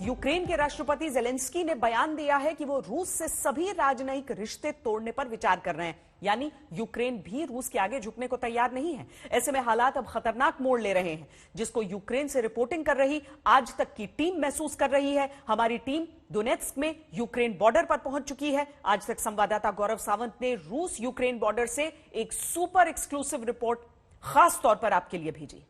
Ukraine के राष्ट्रपति Zelensky ने बयान दिया है कि वो रूस से सभी राजनयिक रिश्ते तोड़ने पर विचार कर रहे हैं, यानी यूक्रेन भी रूस के आगे झुकने को तैयार नहीं है। ऐसे में हालात अब खतरनाक मोड़ ले रहे हैं, जिसको यूक्रेन से रिपोर्टिंग कर रही आज तक की टीम महसूस कर रही है। हमारी टीम डोनेत्स्क में यूक्रेन बॉर्डर पर पहुंच चुकी है। आज तक संवाददाता गौरव सावंत ने रूस यूक्रेन बॉर्डर से एक सुपर एक्सक्लूसिव रिपोर्ट खास तौर पर आपके लिए भेजी।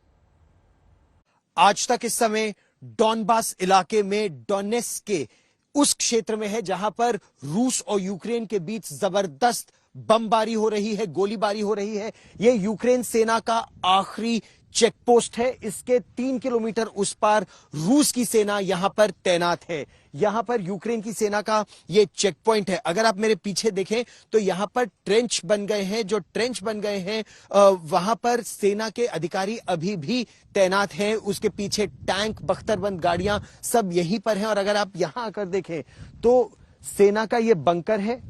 आज तक इस समय डॉनबास इलाके में डोनेत्स्क के उस क्षेत्र में है जहां पर रूस और यूक्रेन के बीच जबरदस्त बमबारी हो रही है, गोलीबारी हो रही है। यह यूक्रेन सेना का आखिरी चेक पोस्ट है। इसके 3 किलोमीटर उस पार रूस की सेना यहां पर तैनात है। यहां पर यूक्रेन की सेना का यह चेक पॉइंट है। अगर आप मेरे पीछे देखें तो यहां पर ट्रेंच बन गए हैं। जो ट्रेंच बन गए हैं वहां पर सेना के अधिकारी अभी भी तैनात हैं। उसके पीछे टैंक, बख्तरबंद गाड़ियां सब यहीं पर हैं। और अगर आप यहां आकर देखें तो सेना का यह बंकर है,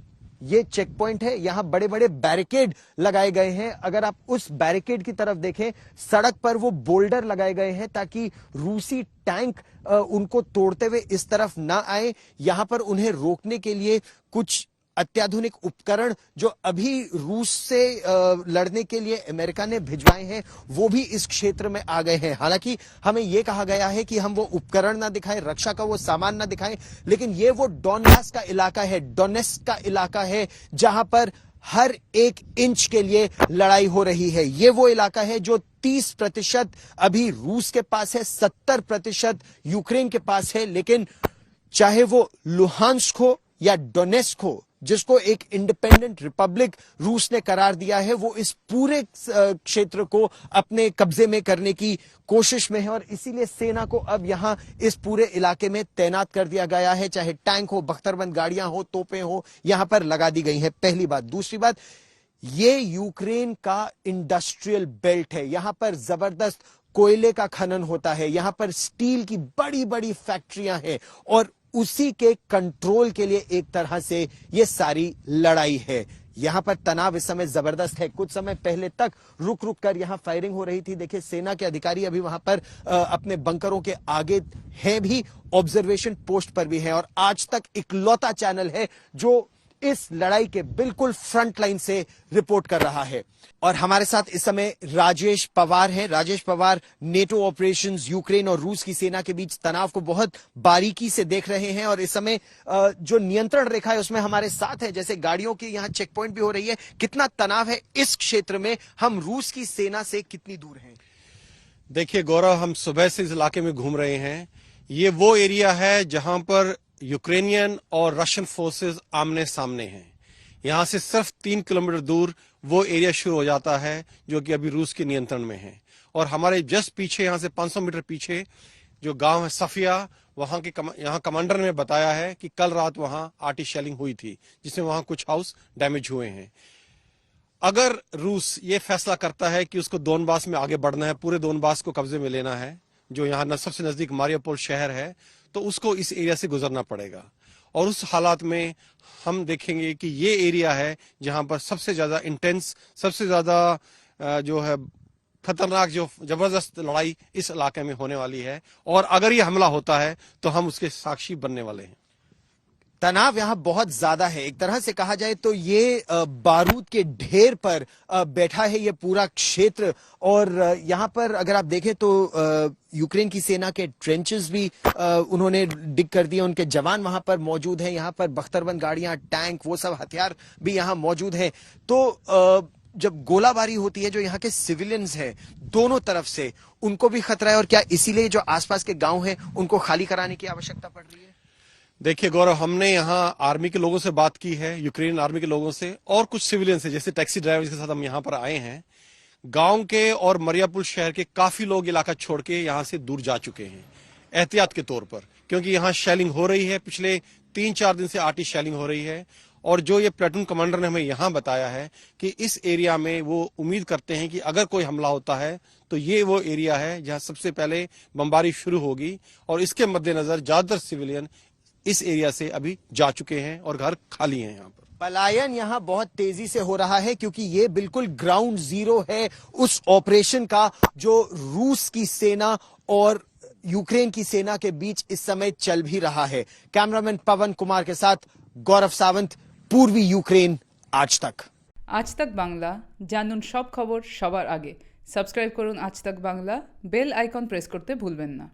ये चेक पॉइंट है। यहां बड़े बड़े बैरिकेड लगाए गए हैं। अगर आप उस बैरिकेड की तरफ देखें, सड़क पर वो बोल्डर लगाए गए हैं ताकि रूसी टैंक उनको तोड़ते हुए इस तरफ ना आए। यहां पर उन्हें रोकने के लिए कुछ अत्याधुनिक उपकरण जो अभी रूस से लड़ने के लिए अमेरिका ने भिजवाए हैं वो भी इस क्षेत्र में आ गए हैं। हालांकि हमें यह कहा गया है कि हम वो उपकरण ना दिखाएं, रक्षा का वो सामान ना दिखाएं, लेकिन ये वो डोनबास का इलाका है, डोनेत्स्क का इलाका है जहां पर हर एक इंच के लिए लड़ाई हो रही है। ये वो इलाका है जो 30% अभी रूस के पास है, 70% यूक्रेन के पास है। लेकिन चाहे वो लुहांस्क हो या डोनेत्स्क हो, जिसको एक इंडिपेंडेंट रिपब्लिक रूस ने करार दिया है, वो इस पूरे क्षेत्र को अपने कब्जे में करने की कोशिश में है। और इसीलिए सेना को अब यहां इस पूरे इलाके में तैनात कर दिया गया है। चाहे टैंक हो, बख्तरबंद गाड़ियां हो, तोपें हो, यहां पर लगा दी गई हैं। पहली बात। दूसरी बात, ये यूक्रेन का इंडस्ट्रियल बेल्ट है। यहां पर जबरदस्त कोयले का खनन होता है, यहां पर स्टील की बड़ी बड़ी फैक्ट्रियां हैं और उसी के कंट्रोल के लिए एक तरह से यह सारी लड़ाई है। यहां पर तनाव इस समय जबरदस्त है। कुछ समय पहले तक रुक रुक कर यहां फायरिंग हो रही थी। देखिए, सेना के अधिकारी अभी वहां पर अपने बंकरों के आगे हैं भी, ऑब्जर्वेशन पोस्ट पर भी हैं। और आज तक इकलौता चैनल है जो इस लड़ाई के बिल्कुल फ्रंट लाइन से रिपोर्ट कर रहा है। और हमारे साथ इस समय राजेश पवार हैं। Rajesh Pawar NATO operations, Ukraine और रूस की सेना के बीच तनाव को बहुत बारीकी से देख रहे हैं। और इस समय जो नियंत्रण रेखा है उसमें हमारे साथ है। जैसे गाड़ियों की यहां चेक पॉइंट भी हो रही है। कितना तनाव है इस क्षेत्र में? हम रूस की सेना से कितनी दूर हैं? देखिए गौरव, हम सुबह से इस इलाके में घूम रहे हैं। ये वो एरिया है जहां पर यूक्रेनियन और रशियन फोर्सेस आमने सामने हैं। यहां से सिर्फ 3 किलोमीटर दूर वो एरिया शुरू हो जाता है जो कि अभी रूस के नियंत्रण में है। और हमारे जस्ट पीछे, यहां से 500 मीटर पीछे जो गांव है सफिया, वहां के यहाँ कमांडर ने बताया है कि कल रात वहां आर्टी शेलिंग हुई थी, जिसमें वहां कुछ हाउस डैमेज हुए हैं। अगर रूस ये फैसला करता है कि उसको डोनबास में आगे बढ़ना है, पूरे डोनबास को कब्जे में लेना है, जो यहाँ सबसे नजदीक मारियोपोल शहर है, तो उसको इस एरिया से गुजरना पड़ेगा। और उस हालात में हम देखेंगे कि ये एरिया है जहां पर सबसे ज्यादा इंटेंस, सबसे ज्यादा जो है खतरनाक, जो जबरदस्त लड़ाई इस इलाके में होने वाली है। और अगर ये हमला होता है तो हम उसके साक्षी बनने वाले हैं। तनाव यहां बहुत ज्यादा है। एक तरह से कहा जाए तो ये बारूद के ढेर पर बैठा है ये पूरा क्षेत्र। और यहां पर अगर आप देखें तो यूक्रेन की सेना के ट्रेंचेस भी उन्होंने डिग कर दिए। उनके जवान वहां पर मौजूद हैं। यहां पर बख्तरबंद गाड़ियां, टैंक, वो सब हथियार भी यहां मौजूद हैं। तो जब गोलाबारी होती है, जो यहाँ के सिविलियंस हैं दोनों तरफ से, उनको भी खतरा है। और क्या इसीलिए जो आसपास के गांव हैं उनको खाली कराने की आवश्यकता पड़ रही है? देखिए गौरव, हमने यहाँ आर्मी के लोगों से बात की है, यूक्रेन आर्मी के लोगों से और कुछ सिविलियन से, जैसे टैक्सी ड्राइवर्स के साथ हम यहाँ पर आए हैं। गांव के और मरियापुल शहर के काफी लोग इलाका छोड़ के यहाँ से दूर जा चुके हैं एहतियात के तौर पर, क्योंकि यहाँ शेलिंग हो रही है। पिछले 3-4 दिन से आर्टी शेलिंग हो रही है। और जो ये प्लेटून कमांडर ने हमें यहाँ बताया है कि इस एरिया में वो उम्मीद करते हैं कि अगर कोई हमला होता है तो ये वो एरिया है जहाँ सबसे पहले बमबारी शुरू होगी। और इसके मद्देनजर ज्यादातर सिविलियन इस एरिया से अभी जा चुके हैं और घर खाली हैं। यहाँ पर पलायन यहां बहुत तेजी से हो रहा है क्योंकि ये बिल्कुल ग्राउंड जीरो है उस ऑपरेशन का जो रूस की सेना और यूक्रेन की सेना के बीच इस समय चल भी रहा है। कैमरामैन पवन कुमार के साथ गौरव सावंत, पूर्वी यूक्रेन आज तक। আজ তাক বাংলা, জানুন সব খবর সবার আগে। সাবস্ক্রাইব করুন আজ তাক বাংলা, বেল আইকন প্রেস করতে ভুলবেন না।